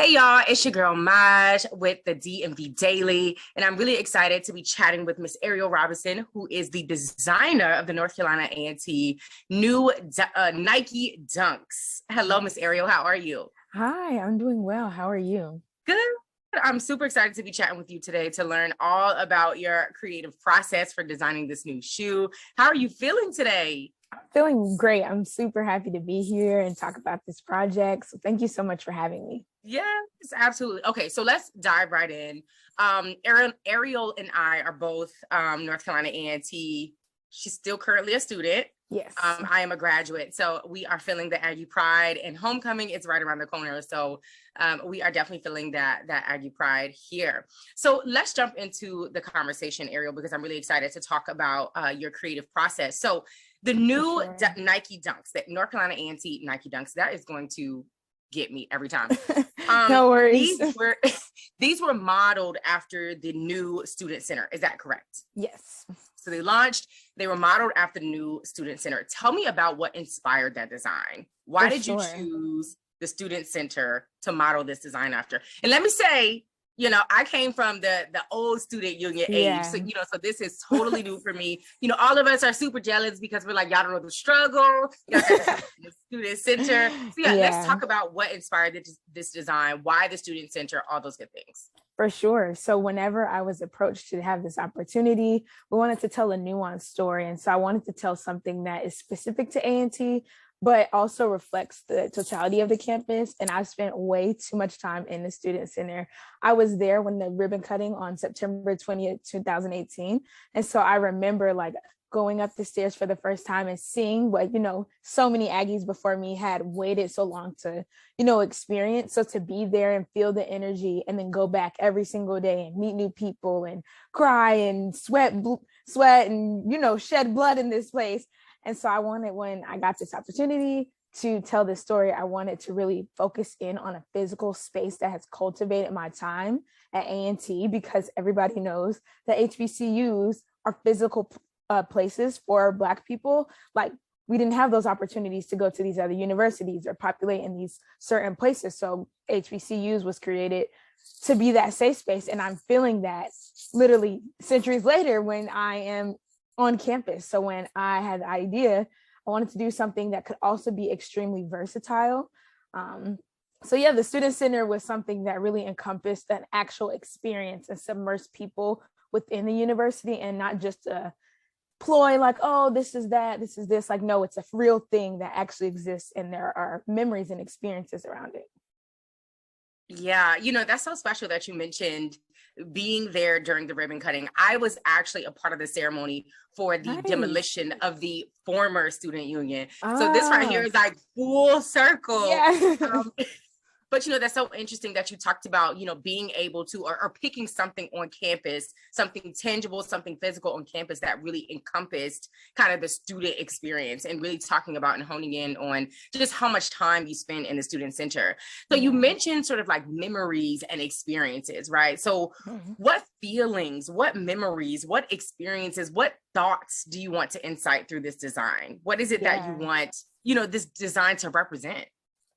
Hey y'all, it's your girl Myja with the DMV Daily, and I'm really excited to be chatting with Miss Arial Robinson, who is the designer of the North Carolina A&T new Nike Dunks. Hello, Miss Arial, how are you? Hi, I'm doing well. How are you? Good. I'm super excited to be chatting with you today to learn all about your creative process for designing this new shoe. How are you feeling today? Feeling great. I'm super happy to be here and talk about this project. So thank you so much for having me. Yes, absolutely. Okay, so let's dive right in. Ariel and I are both North Carolina A&T. She's still currently a student. Yes. I am a graduate. So we are feeling the Aggie pride, and homecoming is right around the corner. So we are definitely feeling that Aggie pride here. So let's jump into the conversation, Ariel, because I'm really excited to talk about your creative process. So the new Nike Dunks, that North Carolina A&T Nike Dunks, that is going to get me every time. No worries. These were modeled after the new student center. Is that correct? Yes. So they were modeled after the new student center. Tell me about what inspired that design. Why did you choose the student center to model this design after? And let me say, I came from the old student union age. So, so this is totally new for me. All of us are super jealous because we're like, y'all don't know the struggle. Y'all got the student center. So let's talk about what inspired this design, why the student center, all those good things. For sure. So whenever I was approached to have this opportunity, we wanted to tell a nuanced story. And so I wanted to tell something that is specific to A&T, but also reflects the totality of the campus. And I spent way too much time in the student center. I was there when the ribbon cutting on September 20th, 2018. And so I remember going up the stairs for the first time and seeing what, so many Aggies before me had waited so long to, experience. So to be there and feel the energy and then go back every single day and meet new people and cry and sweat and, shed blood in this place. And so I wanted, when I got this opportunity to tell this story, I wanted to really focus in on a physical space that has cultivated my time at A&T, because everybody knows that HBCUs are physical places for Black people. Like, we didn't have those opportunities to go to these other universities or populate in these certain places. So HBCUs was created to be that safe space. And I'm feeling that literally centuries later when I am on campus. So when I had the idea, I wanted to do something that could also be extremely versatile. The Student Center was something that really encompassed an actual experience and submersed people within the university, and not just a ploy like, oh, this is that, this is this. Like, no, it's a real thing that actually exists, and there are memories and experiences around it. Yeah, that's so special that you mentioned being there during the ribbon cutting. I was actually a part of the ceremony for the demolition of the former student union. So this right here is like full circle. Yeah. But, that's so interesting that you talked about, being able to, or picking something on campus, something tangible, something physical on campus that really encompassed kind of the student experience, and really talking about and honing in on just how much time you spend in the student center. So you mentioned sort of like memories and experiences, right? So what feelings, what memories, what experiences, what thoughts do you want to incite through this design? What is it that you want, this design to represent?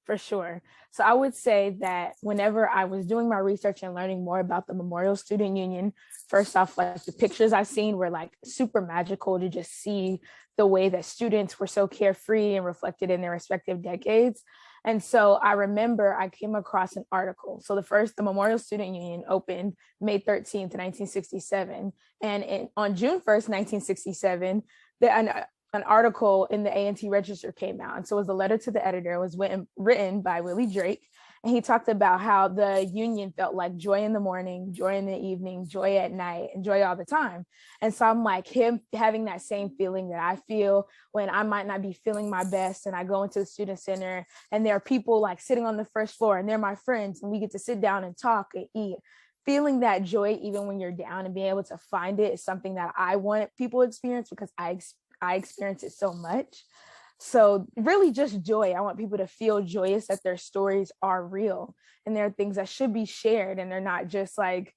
For sure. So I would say that whenever I was doing my research and learning more about the Memorial Student Union, first off, like, the pictures I've seen were like super magical to just see the way that students were so carefree and reflected in their respective decades. And so I remember I came across an article. So the Memorial Student Union opened May 13th, 1967. And on June 1st, 1967, an article in the A&T Register came out. And so it was a letter to the editor. It was written by Willie Drake. And he talked about how the union felt like joy in the morning, joy in the evening, joy at night, and joy all the time. And so I'm like, him having that same feeling that I feel when I might not be feeling my best, and I go into the student center and there are people like sitting on the first floor and they're my friends and we get to sit down and talk and eat. Feeling that joy even when you're down and being able to find it is something that I want people to experience, because I experience it so much. So really just joy. I want people to feel joyous that their stories are real and they're things that should be shared, and they're not just like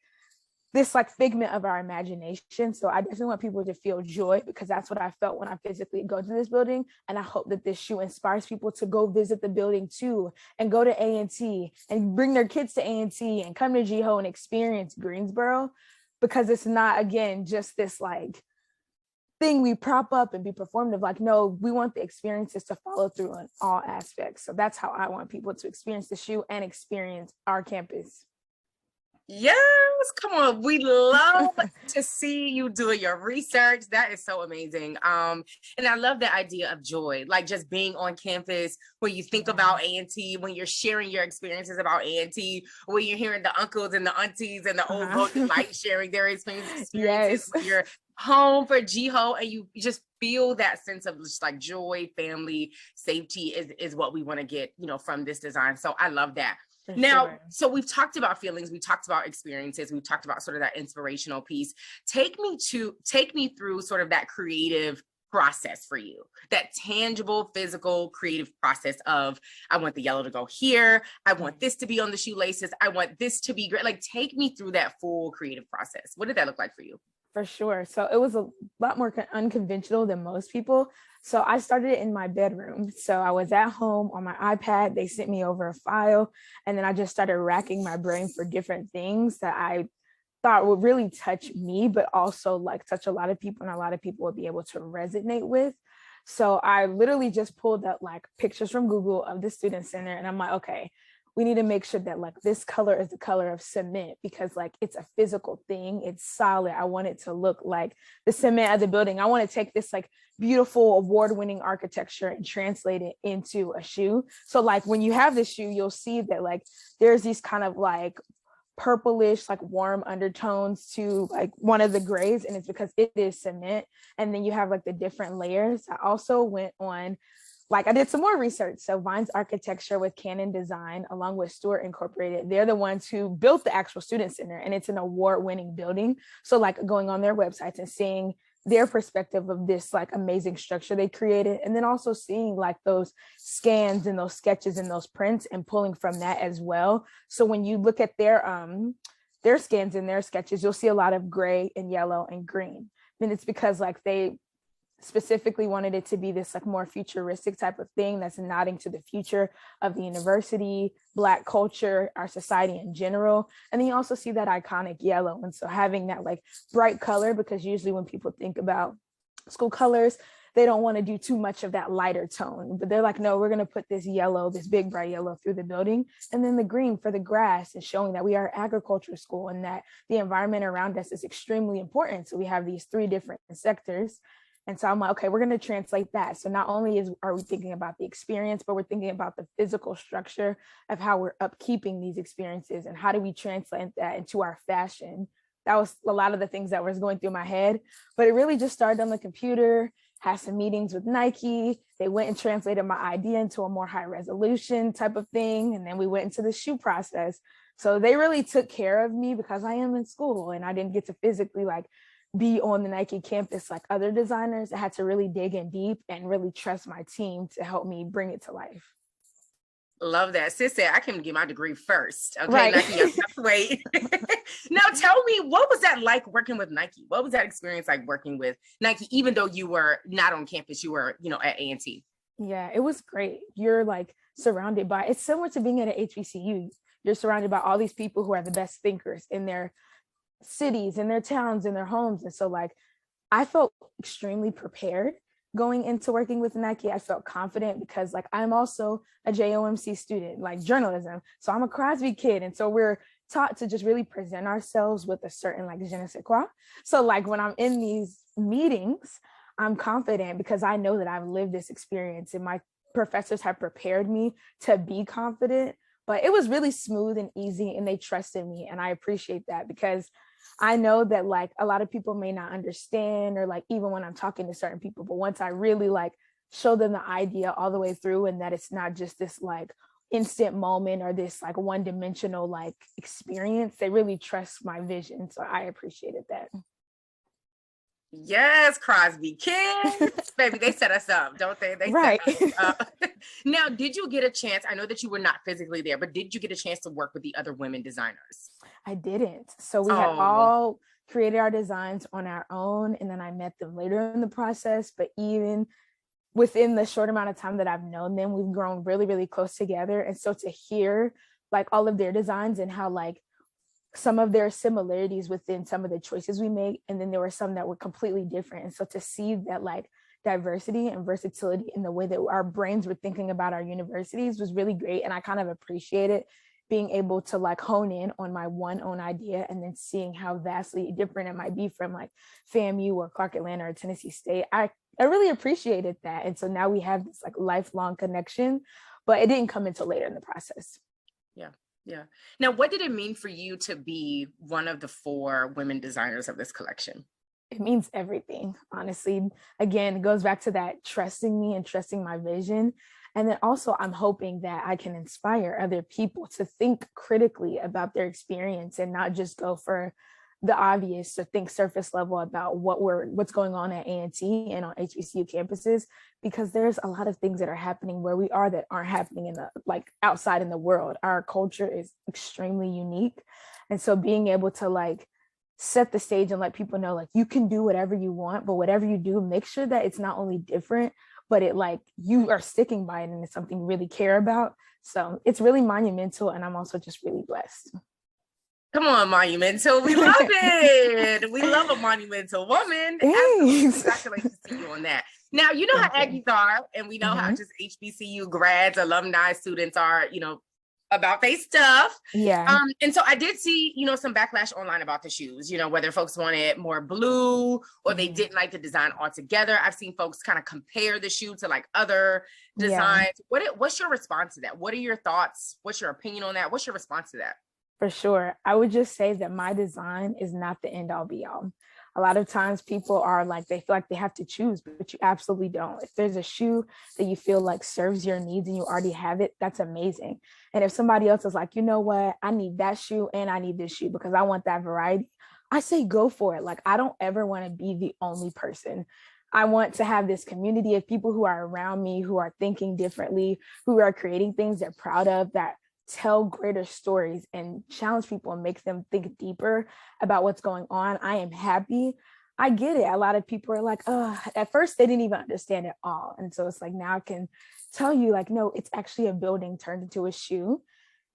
this like figment of our imagination. So I definitely want people to feel joy, because that's what I felt when I physically go to this building. And I hope that this shoe inspires people to go visit the building too, and go to A&T and bring their kids to A&T and come to GHO and experience Greensboro, because it's not, again, just this like thing we prop up and be performative. Like, no, we want the experiences to follow through on all aspects. So that's how I want people to experience the shoe and experience our campus. Yes, come on. We love to see you doing your research. That is so amazing. And I love the idea of joy, like just being on campus when you think about A&T, when you're sharing your experiences about A&T, when you're hearing the uncles and the aunties and the old folks like sharing their experiences Yes. when you're home for GHO, and you just feel that sense of just like joy, family, safety is what we want to get, from this design. So I love that. Now, so we've talked about feelings, we talked about experiences, we've talked about sort of that inspirational piece. Take me through sort of that creative process for you, that tangible, physical, creative process of, I want the yellow to go here, I want this to be on the shoelaces, I want this to be great. Like, take me through that full creative process. What did that look like for you? For sure. So it was a lot more unconventional than most people. So I started it in my bedroom. So I was at home on my iPad. They sent me over a file, and then I just started racking my brain for different things that I thought would really touch me, but also like touch a lot of people, and a lot of people would be able to resonate with. So I literally just pulled up like pictures from Google of the student center, and I'm like, okay, we need to make sure that like this color is the color of cement, because like it's a physical thing. It's solid. I want it to look like the cement of the building. I want to take this like beautiful award-winning architecture and translate it into a shoe. So like when you have this shoe, you'll see that like there's these kind of like purplish, like warm undertones to like one of the grays, and it's because it is cement. And then you have like the different layers. I also went on, like I did some more research. So Vine's Architecture with Canon Design, along with Stewart Incorporated, they're the ones who built the actual student center, and it's an award-winning building. So like going on their websites and seeing their perspective of this like amazing structure they created, and then also seeing like those scans and those sketches and those prints and pulling from that as well. So when you look at their scans and their sketches, you'll see a lot of gray and yellow and green. And it's because like they specifically wanted it to be this like more futuristic type of thing that's nodding to the future of the university, Black culture, our society in general. And then you also see that iconic yellow. And so having that like bright color, because usually when people think about school colors, they don't want to do too much of that lighter tone, but they're like, no, we're going to put this yellow, this big bright yellow through the building. And then the green for the grass, and showing that we are an agriculture school and that the environment around us is extremely important. So we have these 3 different sectors. And so I'm like, okay, we're going to translate that. So not only are we thinking about the experience, but we're thinking about the physical structure of how we're upkeeping these experiences, and how do we translate that into our fashion. That was a lot of the things that was going through my head, but it really just started on the computer, had some meetings with Nike. They went and translated my idea into a more high resolution type of thing. And then we went into the shoe process. So they really took care of me, because I am in school and I didn't get to physically like be on the Nike campus like other designers. I had to really dig in deep and really trust my team to help me bring it to life. Love that. Sis said, I can get my degree first. Okay, right. Nike, you have to wait. Now tell me, what was that like working with Nike? What was that experience like working with Nike, even though you were not on campus, you were, at A&T? Yeah, it was great. You're like surrounded by, it's similar to being at an HBCU. You're surrounded by all these people who are the best thinkers in their cities, in their towns, in their homes. And so like, I felt extremely prepared going into working with Nike. I felt confident because like, I'm also a JOMC student, like journalism. So I'm a Crosby kid. And so we're taught to just really present ourselves with a certain like je ne sais quoi. So like when I'm in these meetings, I'm confident because I know that I've lived this experience, and my professors have prepared me to be confident. But it was really smooth and easy, and they trusted me. And I appreciate that, because I know that like a lot of people may not understand, or like even when I'm talking to certain people, but once I really like show them the idea all the way through, and that it's not just this like instant moment or this like one-dimensional like experience, they really trust my vision. So I appreciated that. Yes, Crosby kids, baby, they set us up, don't they? They right. set us up. Now, did you get a chance? I know that you were not physically there, but did you get a chance to work with the other women designers? I didn't. So we had Oh, all created our designs on our own, and then I met them later in the process. But even within the short amount of time that I've known them, we've grown really, really close together. And so to hear like all of their designs and how like some of their similarities within some of the choices we make, and then there were some that were completely different. And so to see that like diversity and versatility in the way that our brains were thinking about our universities was really great. And I kind of appreciated being able to like hone in on my one own idea and then seeing how vastly different it might be from like FAMU or Clark Atlanta or Tennessee State. I really appreciated that. And so now we have this like lifelong connection, but it didn't come until later in the process. yeah. Yeah. Now, what did it mean for you to be one of the 4 women designers of this collection? It means everything, honestly. Again, it goes back to that trusting me and trusting my vision. And then also, I'm hoping that I can inspire other people to think critically about their experience and not just go for the obvious, to think surface level about what's going on at A&T and on HBCU campuses, because there's a lot of things that are happening where we are that aren't happening in the like outside in the world. Our culture is extremely unique. And so being able to like set the stage and let people know like you can do whatever you want, but whatever you do, make sure that it's not only different, but it like you are sticking by it and it's something you really care about. So it's really monumental, and I'm also just really blessed. Come on, monumental. We love it. We love a monumental woman. Absolutely. Congratulations to you on that. Now, you know how Aggies are, and we know how just HBCU grads, alumni, students are, about their stuff. Yeah. And so I did see, some backlash online about the shoes, whether folks wanted more blue or they didn't like the design altogether. I've seen folks kind of compare the shoe to like other designs. What's your response to that? What are your thoughts? What's your opinion on that? What's your response to that? For sure. I would just say that my design is not the end all be all. A lot of times people are like, they feel like they have to choose, but you absolutely don't. If there's a shoe that you feel like serves your needs and you already have it, that's amazing. And if somebody else is like, you know what, I need that shoe and I need this shoe because I want that variety, I say go for it. Like, I don't ever want to be the only person. I want to have this community of people who are around me, who are thinking differently, who are creating things they're proud of, that tell greater stories and challenge people and make them think deeper about what's going on. I am happy. I get it. A lot of people are like, oh, at first they didn't even understand it all. And so it's like, now I can tell you like, no, it's actually a building turned into a shoe.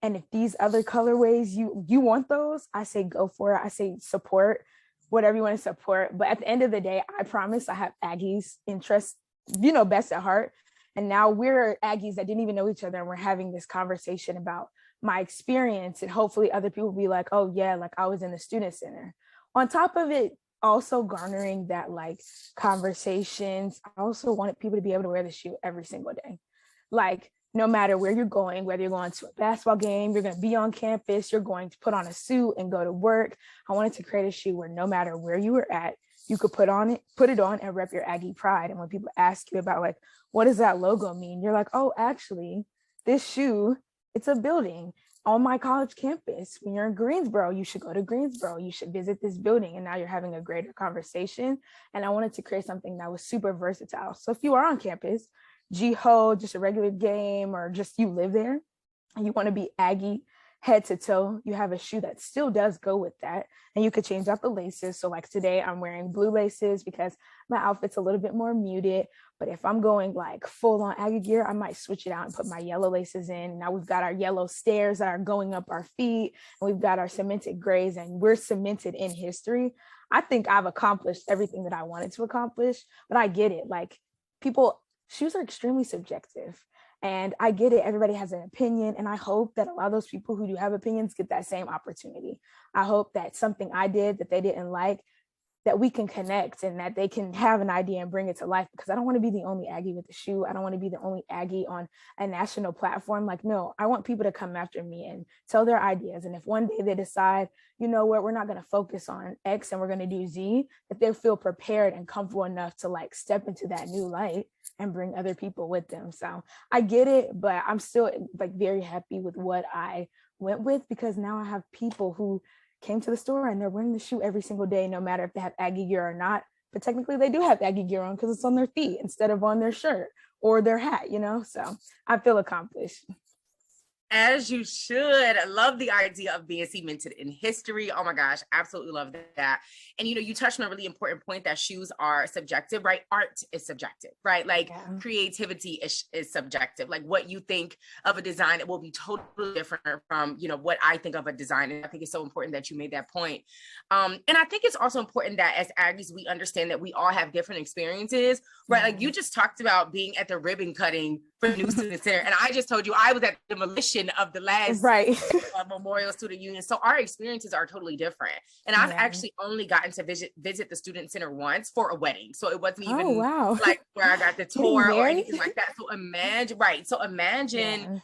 And if these other colorways, you want those, I say go for it. I say support whatever you want to support. But at the end of the day, I promise I have Aggie's interests, best at heart. And now we're Aggies that didn't even know each other, and we're having this conversation about my experience, and hopefully other people will be like, oh yeah, like I was in the student center. On top of it, also garnering that like conversations, I also wanted people to be able to wear the shoe every single day. Like, no matter where you're going, whether you're going to a basketball game, you're going to be on campus, you're going to put on a suit and go to work. I wanted to create a shoe where no matter where you were at, you could put it on and rep your Aggie pride. And when people ask you about like, what does that logo mean? You're like, oh, actually, this shoe, it's a building on my college campus. When you're in Greensboro, you should go to Greensboro. You should visit this building. And now you're having a greater conversation. And I wanted to create something that was super versatile. So if you are on campus, G-Ho, just a regular game, or just you live there and you want to be Aggie head to toe, you have a shoe that still does go with that. And you could change out the laces. So like today I'm wearing blue laces because my outfit's a little bit more muted. But if I'm going like full on Aggie gear, I might switch it out and put my yellow laces in. Now we've got our yellow stairs that are going up our feet, and we've got our cemented grays, and we're cemented in history. I think I've accomplished everything that I wanted to accomplish, but I get it. Like, shoes are extremely subjective. And I get it. Everybody has an opinion. And I hope that a lot of those people who do have opinions get that same opportunity. I hope that something I did that they didn't like, that we can connect and that they can have an idea and bring it to life, because I don't want to be the only Aggie with the shoe. I don't want to be the only Aggie on a national platform. Like, no, I want people to come after me and tell their ideas. And if one day they decide, you know what, we're not going to focus on X and we're going to do Z, that they feel prepared and comfortable enough to like step into that new light and bring other people with them. So I get it, but I'm still like very happy with what I went with, because now I have people who came to the store and they're wearing the shoe every single day, no matter if they have Aggie gear or not. But technically they do have Aggie gear on because it's on their feet instead of on their shirt or their hat, So I feel accomplished. As you should. I love the idea of being cemented in history. Oh my gosh, absolutely love that. And you touched on a really important point that shoes are subjective, right? Art is subjective, right? Like creativity is subjective. Like what you think of a design, it will be totally different from, what I think of a design. And I think it's so important that you made that point. And I think it's also important that as Aggies, we understand that we all have different experiences, right? Like you just talked about being at the ribbon cutting for the New Student Center. And I just told you I was at the demolition of the last Memorial Student Union. So our experiences are totally different. And I've actually only gotten to visit the Student Center once for a wedding. So it wasn't even like where I got the tour or anything like that. So imagine,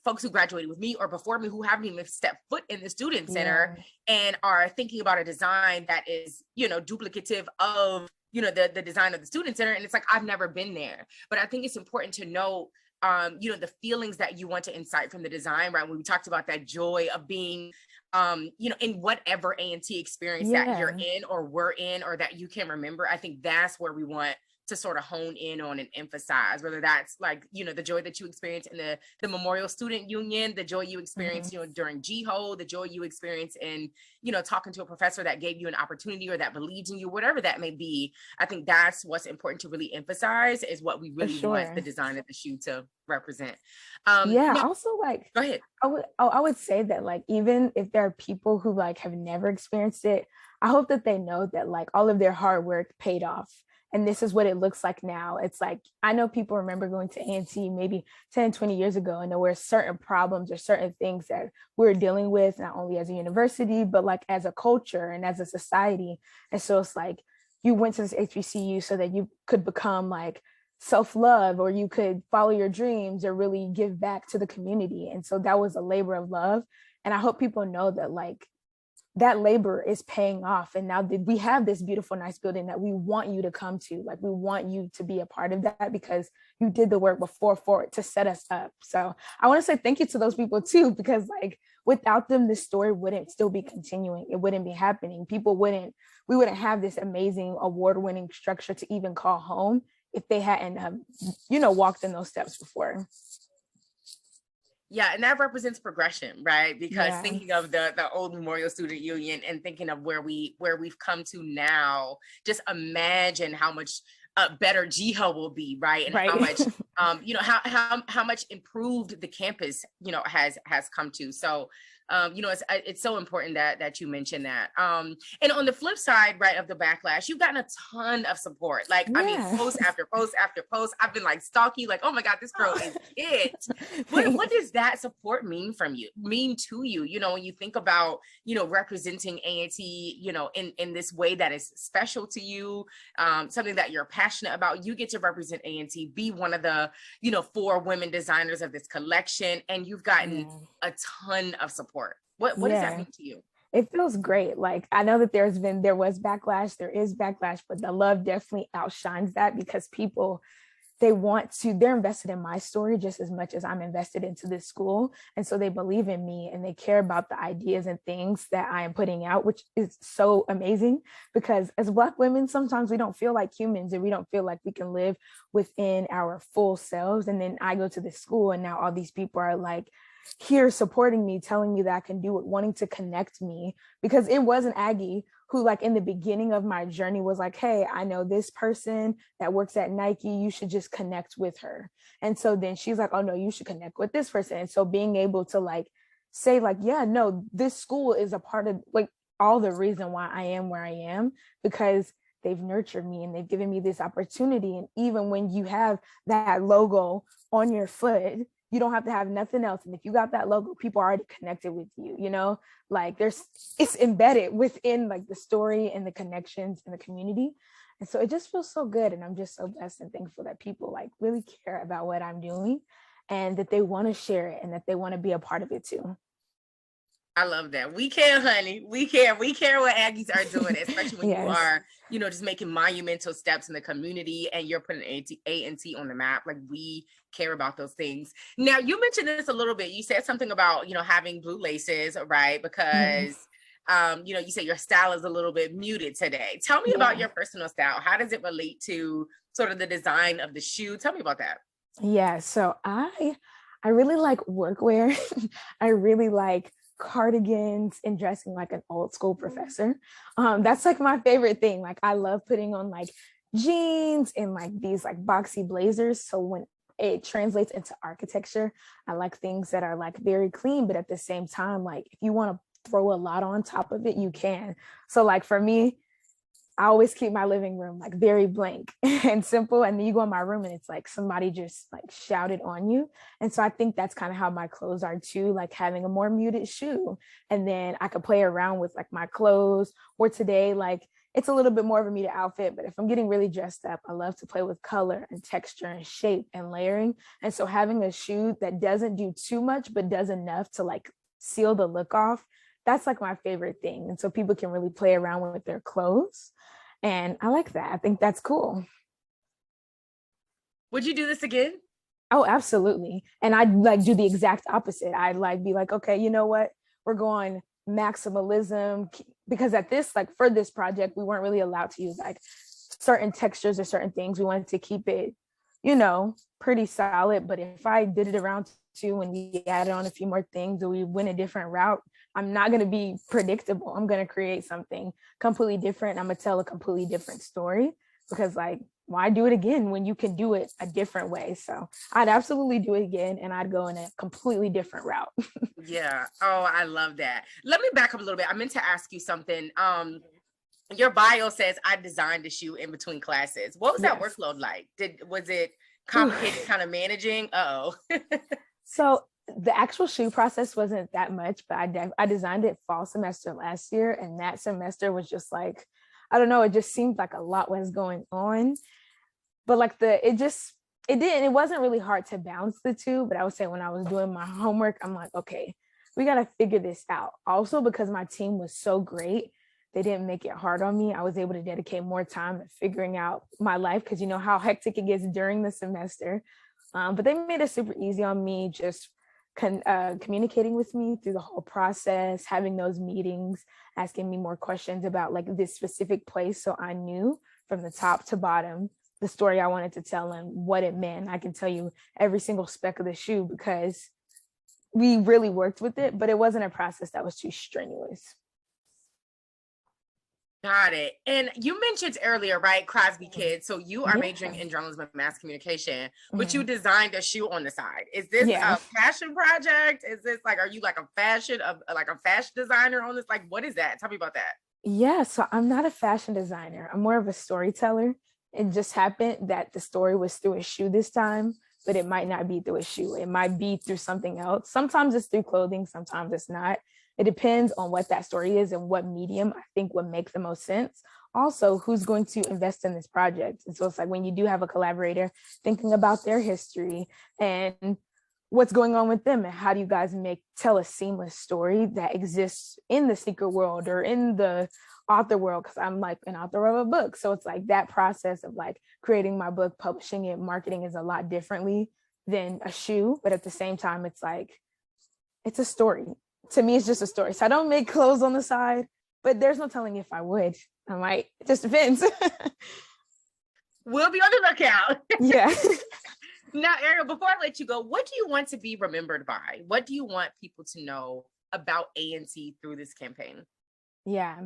folks who graduated with me or before me who haven't even stepped foot in the Student Center and are thinking about a design that is, duplicative of the design of the Student Center. And it's like, I've never been there. But I think it's important to know, the feelings that you want to incite from the design, right? When we talked about that joy of being, in whatever A&T experience that you're in or were in, or that you can remember, I think that's where we want to sort of hone in on and emphasize, whether that's like, the joy that you experience in the Memorial Student Union, the joy you experience, during GHO, the joy you experience in, talking to a professor that gave you an opportunity or that believed in you, whatever that may be. I think that's what's important to really emphasize is what we really want the design of the shoe to represent. Also like, go ahead. I would say that like, even if there are people who like have never experienced it, I hope that they know that like all of their hard work paid off. And this is what it looks like now. It's like, I know people remember going to A&T maybe 10, 20 years ago, and there were certain problems or certain things that we were dealing with, not only as a university, but like as a culture and as a society. And so it's like, you went to this HBCU so that you could become like self-love, or you could follow your dreams or really give back to the community. And so that was a labor of love. And I hope people know that like, that labor is paying off. And now that we have this beautiful, nice building that we want you to come to, like we want you to be a part of that because you did the work before for it to set us up. So I want to say thank you to those people too, because like without them, this story wouldn't still be continuing. It wouldn't be happening. We wouldn't have this amazing award-winning structure to even call home if they hadn't, walked in those steps before. Yeah, and that represents progression, right? Because thinking of the old Memorial Student Union and thinking of where we've come to now, just imagine how much better GHO will be, right? And how much, how much improved the campus, has come to. So, it's so important that you mentioned that. And on the flip side, right, of the backlash, you've gotten a ton of support. Like, I mean, post after post after post, I've been like stalking, like, oh my God, this girl is it. What does that support mean to you? When you think about, representing A&T, in this way that is special to you, something that you're passionate about, you get to represent A&T, be one of the, 4 women designers of this collection, and you've gotten a ton of support. What does that mean to you? It feels great. Like, I know that there is backlash, there is backlash, but the love definitely outshines that because people, they're invested in my story just as much as I'm invested into this school. And so they believe in me and they care about the ideas and things that I am putting out, which is so amazing because as Black women, sometimes we don't feel like humans and we don't feel like we can live within our full selves. And then I go to this school and now all these people are like, here supporting me, telling me that I can do it, wanting to connect me, because it was an Aggie who like in the beginning of my journey was like, hey, I know this person that works at Nike, you should just connect with her. And so then she's like, oh no, you should connect with this person. And so being able to like say like, yeah, no, this school is a part of like all the reason why I am where I am, because they've nurtured me and they've given me this opportunity. And even when you have that logo on your foot, you don't have to have nothing else. And if you got that logo, people are already connected with you, like it's embedded within like the story and the connections in the community. And so it just feels so good. And I'm just so blessed and thankful that people like really care about what I'm doing and that they want to share it and that they want to be a part of it too. I love that. We care, honey. We care. We care what Aggies are doing, especially when you are, just making monumental steps in the community and you're putting A&T on the map. Like, we care about those things. Now, you mentioned this a little bit. You said something about, having blue laces, right? Because, you said your style is a little bit muted today. Tell me about your personal style. How does it relate to sort of the design of the shoe? Tell me about that. Yeah. So I really like workwear. I really like cardigans and dressing like an old school professor. That's like my favorite thing. Like I love putting on like jeans and like these like boxy blazers. So when it translates into architecture, I like things that are like very clean, but at the same time, like if you want to throw a lot on top of it, you can. So like for me, I always keep my living room like very blank and simple. And then you go in my room and it's like somebody just like shouted on you. And so I think that's kind of how my clothes are too, like having a more muted shoe. And then I could play around with like my clothes. Or today, like it's a little bit more of a muted outfit, but if I'm getting really dressed up, I love to play with color and texture and shape and layering. And so having a shoe that doesn't do too much, but does enough to like seal the look off, that's like my favorite thing. And so people can really play around with their clothes. And I like that. I think that's cool. Would you do this again? Oh, absolutely. And I'd like do the exact opposite. I'd like be like, okay, you know what? We're going maximalism, because at this, like for this project, we weren't really allowed to use like certain textures or certain things. We wanted to keep it, pretty solid. But if I did it around two and we added on a few more things or we went a different route, I'm not going to be predictable. I'm going to create something completely different. I'm going to tell a completely different story, because like, why do it again when you can do it a different way? So I'd absolutely do it again, and I'd go in a completely different route. Yeah. Oh, I love that. Let me back up a little bit. I meant to ask you something. Your bio says I designed the shoe in between classes. What was that workload like? Was it complicated kind of managing? So the actual shoe process wasn't that much, but I designed it fall semester last year, and that semester was just like, I don't know, it just seemed like a lot was going on. But like it wasn't really hard to balance the two. But I would say when I was doing my homework, I'm like, okay, we got to figure this out. Also, because my team was so great, they didn't make it hard on me. I was able to dedicate more time to figuring out my life, because you know how hectic it gets during the semester. But they made it super easy on me, just communicating with me through the whole process, having those meetings, asking me more questions about like this specific place. So I knew from the top to bottom the story I wanted to tell and what it meant. I can tell you every single speck of the shoe because we really worked with it, but it wasn't a process that was too strenuous. Got it. And you mentioned earlier, right, Crosby Kids. So you are majoring in journalism and mass communication, but you designed a shoe on the side. Is this a passion project? Is this like, are you like a fashion designer on this? Like, what is that? Tell me about that. Yeah, so I'm not a fashion designer. I'm more of a storyteller. It just happened that the story was through a shoe this time, but it might not be through a shoe. It might be through something else. Sometimes it's through clothing, sometimes it's not. It depends on what that story is and what medium I think would make the most sense. Also, who's going to invest in this project? And so it's like when you do have a collaborator, thinking about their history and what's going on with them, and how do you guys tell a seamless story that exists in the secret world or in the author world, because I'm like an author of a book. So it's like that process of like creating my book, publishing it, marketing is a lot differently than a shoe. But at the same time, it's like, it's a story. To me, it's just a story. So I don't make clothes on the side, but there's no telling if I would. I might. It just depends. We'll be on the lookout. Yeah. Now, Ariel, before I let you go, what do you want to be remembered by? What do you want people to know about A&T through this campaign? Yeah.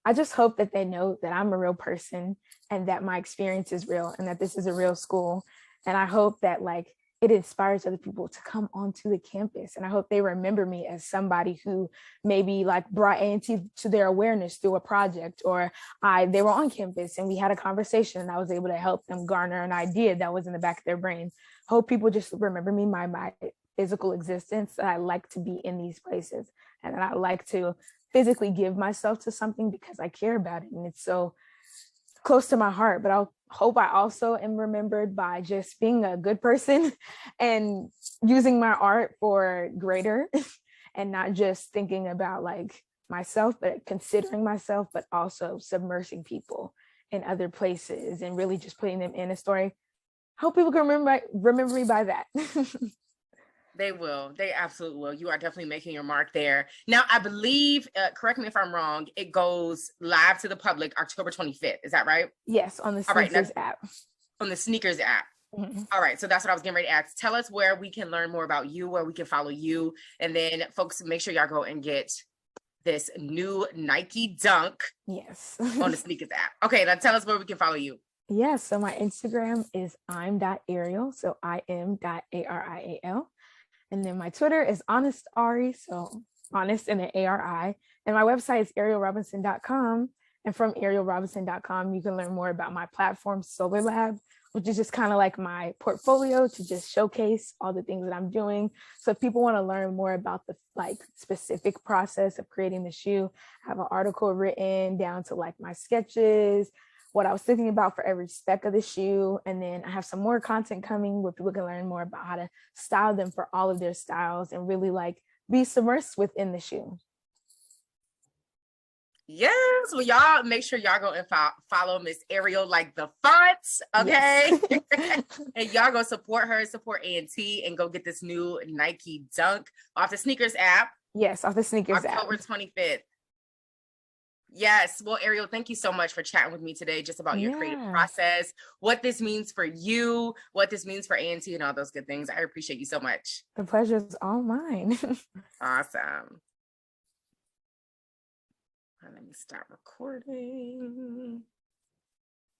I just hope that they know that I'm a real person and that my experience is real and that this is a real school. And I hope that like it inspires other people to come onto the campus. And I hope they remember me as somebody who maybe like brought A&T to their awareness through a project, or they were on campus and we had a conversation and I was able to help them garner an idea that was in the back of their brain. Hope people just remember me, my physical existence, that I like to be in these places and that I like to physically give myself to something because I care about it and it's so close to my heart. But I hope I also am remembered by just being a good person and using my art for greater and not just thinking about like myself, but considering myself, but also submersing people in other places and really just putting them in a story. Hope people can remember me by that. They will. They absolutely will. You are definitely making your mark there. Now, I believe, correct me if I'm wrong, it goes live to the public October 25th. Is that right? Yes, on the Sneakers app. On the Sneakers app. Mhm. All right, so that's what I was getting ready to ask. Tell us where we can learn more about you, where we can follow you, and then folks, make sure y'all go and get this new Nike Dunk Yes. on the sneakers app. Okay, now tell us where we can follow you. Yeah, so my Instagram is I'm.Arial, so IM.ARIAL. And then my Twitter is Honest Ari, so honest and then ARI. And my website is arialrobinson.com. And from arialrobinson.com, you can learn more about my platform, Solar Lab, which is just kind of like my portfolio to just showcase all the things that I'm doing. So if people want to learn more about the like specific process of creating the shoe, I have an article written down to like my sketches, what I was thinking about for every spec of the shoe. And then I have some more content coming where people can learn more about how to style them for all of their styles and really like be submersed within the shoe. Yes, well, y'all make sure y'all go and follow Miss Arial like the fonts, okay? Yes. And y'all go support her, support A&T, and go get this new Nike Dunk off the sneakers app. Yes, off the sneakers October app. 25th. Yes. Well, Arial, thank you so much for chatting with me today just about your creative process, what this means for you, what this means for A&T, and all those good things. I appreciate you so much. The pleasure is all mine. Awesome. Let me start recording.